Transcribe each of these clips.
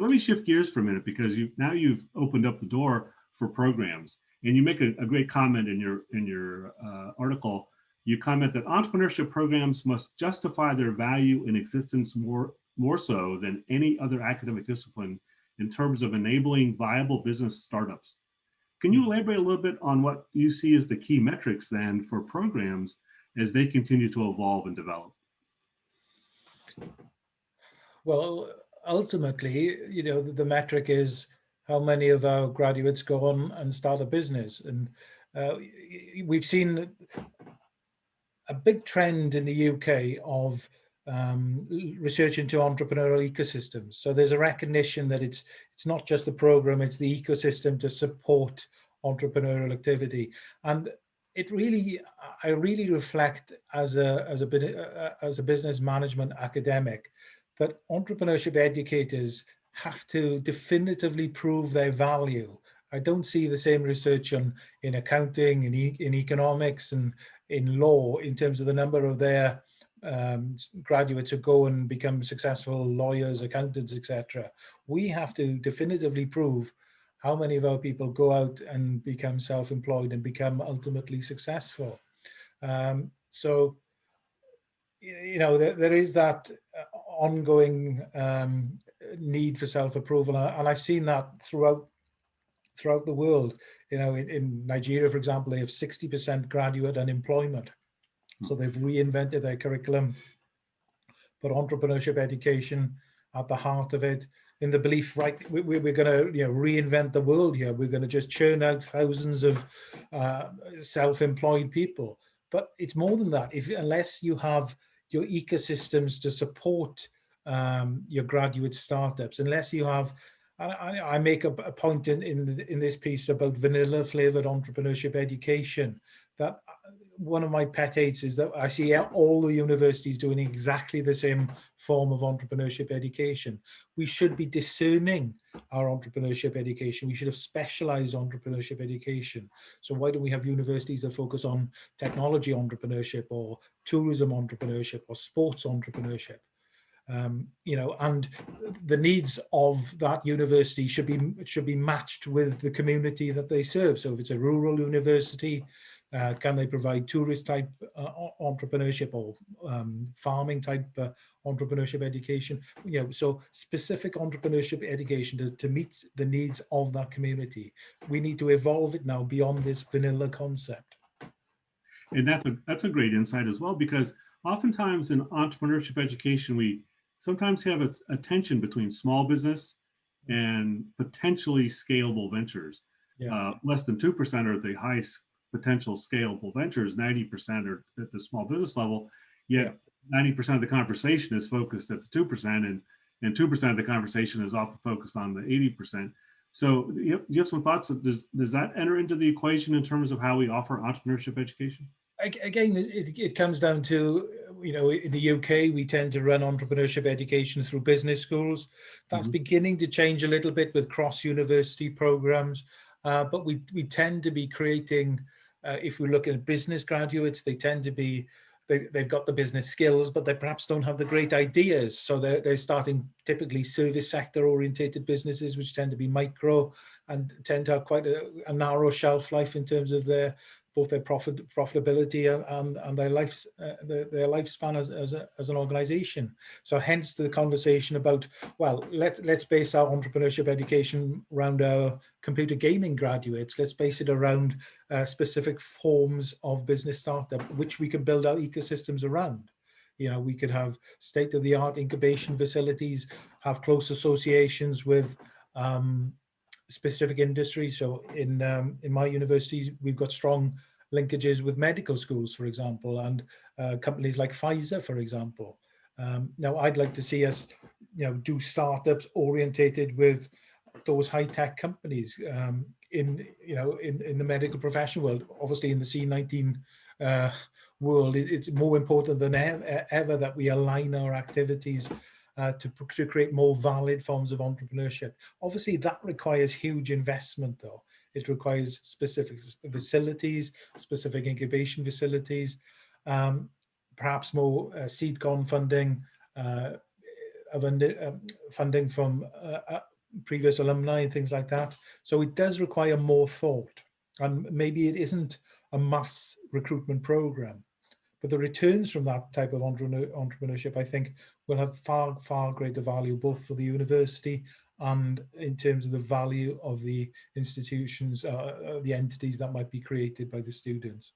let me shift gears for a minute, because you've opened up the door for programs, and you make a great comment in your article. You comment that entrepreneurship programs must justify their value in existence more so than any other academic discipline in terms of enabling viable business startups. Can you elaborate a little bit on what you see as the key metrics then for programs as they continue to evolve and develop? Well, ultimately, the metric is how many of our graduates go on and start a business. And we've seen a big trend in the UK of research into entrepreneurial ecosystems. So there's a recognition that it's not just the program, it's the ecosystem to support entrepreneurial activity. And I really reflect as a business management academic that entrepreneurship educators have to definitively prove their value. I don't see the same research in accounting, in economics, and in law in terms of the number of their graduates who go and become successful lawyers, accountants, etc. We have to definitively prove how many of our people go out and become self-employed and become ultimately successful. So, there is that ongoing need for self-approval, and I've seen that throughout the world. In Nigeria, for example, they have 60% graduate unemployment. So they've reinvented their curriculum, put entrepreneurship education at the heart of it, in the belief, right, we're going to reinvent the world here. We're going to just churn out thousands of self-employed people. But it's more than that. Unless you have your ecosystems to support your graduate startups, unless you have, I make a point in this piece about vanilla flavored entrepreneurship education, that one of my pet hates is that I see all the universities doing exactly the same form of entrepreneurship education. We should be discerning our entrepreneurship education. We should have specialized entrepreneurship education. So why don't we have universities that focus on technology entrepreneurship, or tourism entrepreneurship, or sports entrepreneurship? And the needs of that university should be matched with the community that they serve. So if it's a rural university, can they provide tourist type entrepreneurship, or farming type entrepreneurship education? So specific entrepreneurship education to meet the needs of that community. We need to evolve it now beyond this vanilla concept. And that's a great insight as well, because oftentimes in entrepreneurship education, we sometimes have a tension between small business and potentially scalable ventures. Yeah. Less than 2% are the highest potential scalable ventures, 90% are at the small business level, yet 90% of the conversation is focused at the 2%, and 2% of the conversation is often focused on the 80%. So you have some thoughts? Does that enter into the equation in terms of how we offer entrepreneurship education? Again, it comes down to, in the UK, we tend to run entrepreneurship education through business schools. That's beginning to change a little bit with cross-university programs, but we tend to be creating, if we look at business graduates, they tend to be, they've got the business skills, but they perhaps don't have the great ideas. So they're starting typically service sector orientated businesses, which tend to be micro and tend to have quite a narrow shelf life in terms of both their profitability and their lifespan as an organization. So hence the conversation about, well, let's base our entrepreneurship education around our computer gaming graduates. Let's base it around specific forms of business startup, which we can build our ecosystems around. We could have state-of-the-art incubation facilities, have close associations with specific industries. So in my universities, we've got strong linkages with medical schools, for example, and companies like Pfizer, for example. Now, I'd like to see us, do startups orientated with those high-tech companies in the medical profession world. Obviously, in the C19 world, it's more important than ever that we align our activities to create more valid forms of entrepreneurship. Obviously, that requires huge investment, though. It requires specific facilities, specific incubation facilities, perhaps more seed funding, funding from previous alumni and things like that. So it does require more thought, and maybe it isn't a mass recruitment program, but the returns from that type of entrepreneurship, I think, will have far, far greater value, both for the university and in terms of the value of the institutions, the entities that might be created by the students.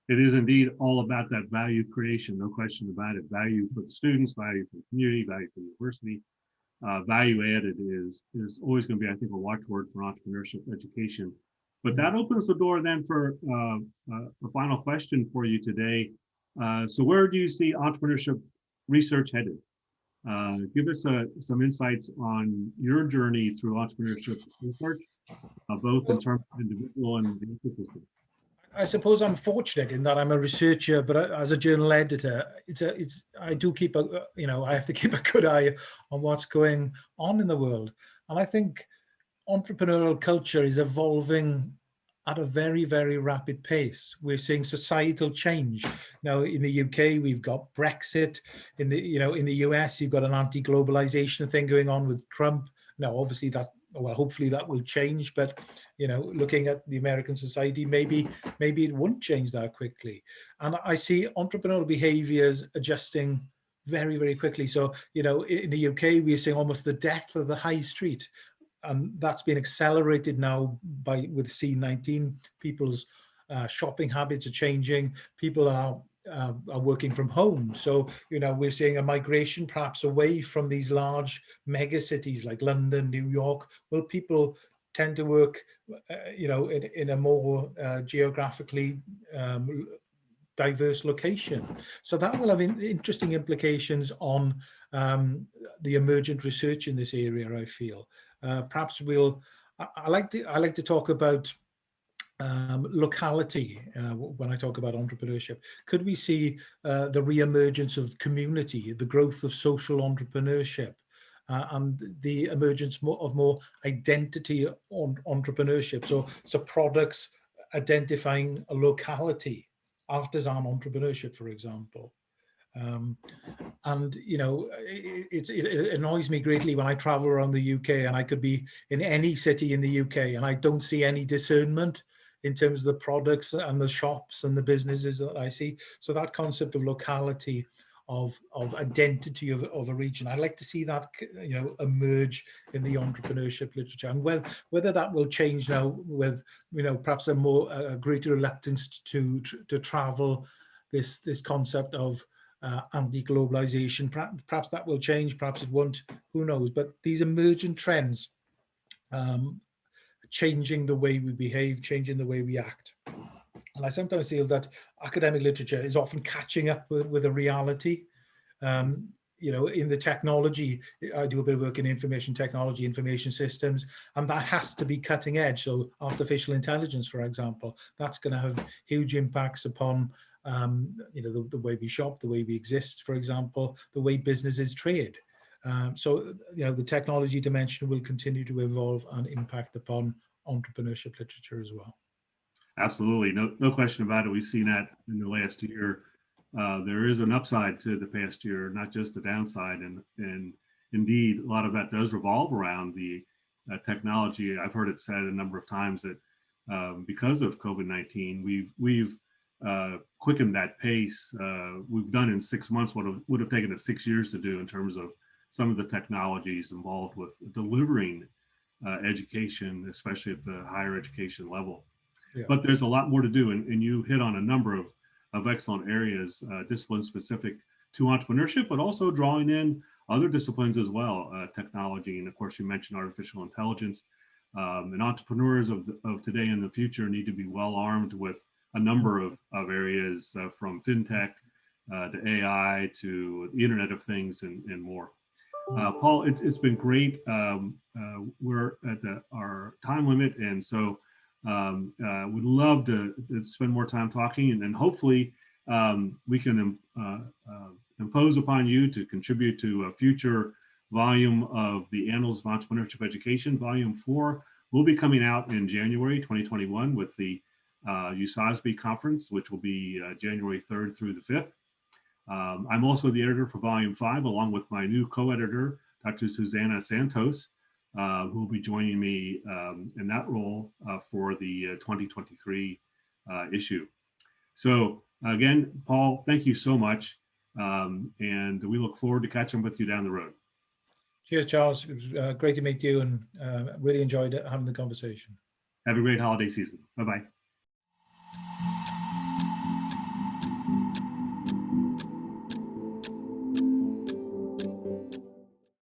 It is indeed all about that value creation, no question about it. Value for the students, value for the community, value for the university. Value added is always going to be, I think, a watchword for entrepreneurship education. But that opens the door then for a final question for you today. So where do you see entrepreneurship research headed? Give us some insights on your journey through entrepreneurship research, both in terms of individual and the ecosystem. I suppose I'm fortunate in that I'm a researcher, but as a journal editor, I do keep I have to keep a good eye on what's going on in the world. And I think entrepreneurial culture is evolving at a very, very rapid pace. We're seeing societal change. Now, in the UK, we've got Brexit. In the US, you've got an anti-globalization thing going on with Trump. Now, obviously hopefully that will change, but looking at the American society, maybe it won't change that quickly. And I see entrepreneurial behaviors adjusting very, very quickly. So, in the UK, we're seeing almost the death of the high street. And that's been accelerated now with C19. People's shopping habits are changing. People are working from home. So, we're seeing a migration perhaps away from these large mega cities like London, New York. Well, people tend to work, in a more geographically diverse location. So that will have interesting implications on the emergent research in this area, I feel. Perhaps I like to talk about locality when I talk about entrepreneurship. Could we see the re-emergence of community, the growth of social entrepreneurship, and the emergence of more identity on entrepreneurship? So products identifying a locality, artisan entrepreneurship, for example. And it annoys me greatly when I travel around the UK and I could be in any city in the UK and I don't see any discernment in terms of the products and the shops and the businesses that I see. So that concept of locality, of identity of a region, I'd like to see that emerge in the entrepreneurship literature. And whether that will change now with perhaps a greater reluctance to travel, this concept of anti-globalization, perhaps that will change, perhaps it won't, who knows. But these emergent trends changing the way we behave, changing the way we act. And I sometimes feel that academic literature is often catching up with a reality. In the technology, I do a bit of work in information technology, information systems, and that has to be cutting edge. So artificial intelligence, for example, that's going to have huge impacts upon the way we shop, the way we exist, for example, the way businesses trade. So the technology dimension will continue to evolve and impact upon entrepreneurship literature as well. Absolutely, no question about it. We've seen that in the last year. There is an upside to the past year, not just the downside, and indeed, a lot of that does revolve around the technology. I've heard it said a number of times that because of COVID-19, we've quickened that pace. We've done in 6 months what would have taken us 6 years to do in terms of some of the technologies involved with delivering education, especially at the higher education level. Yeah. But there's a lot more to do, and you hit on a number of excellent areas, discipline specific to entrepreneurship, but also drawing in other disciplines as well, technology, and of course you mentioned artificial intelligence. And entrepreneurs of today and the future need to be well armed with a number of areas, from fintech to AI to the Internet of Things and more. Paul, it's been great. We're at our time limit, and so would love to spend more time talking, and then hopefully we can impose upon you to contribute to a future volume of the Annals of Entrepreneurship Education. Volume 4 will be coming out in January 2021 with the USASB conference, which will be January 3rd through the 5th. I'm also the editor for Volume 5, along with my new co-editor, Dr. Susanna Santos. who will be joining me in that role for the 2023 issue. So again, Paul, thank you so much. And we look forward to catching up with you down the road. Cheers, Charles. It was great to meet you, and really enjoyed having the conversation. Have a great holiday season. Bye-bye.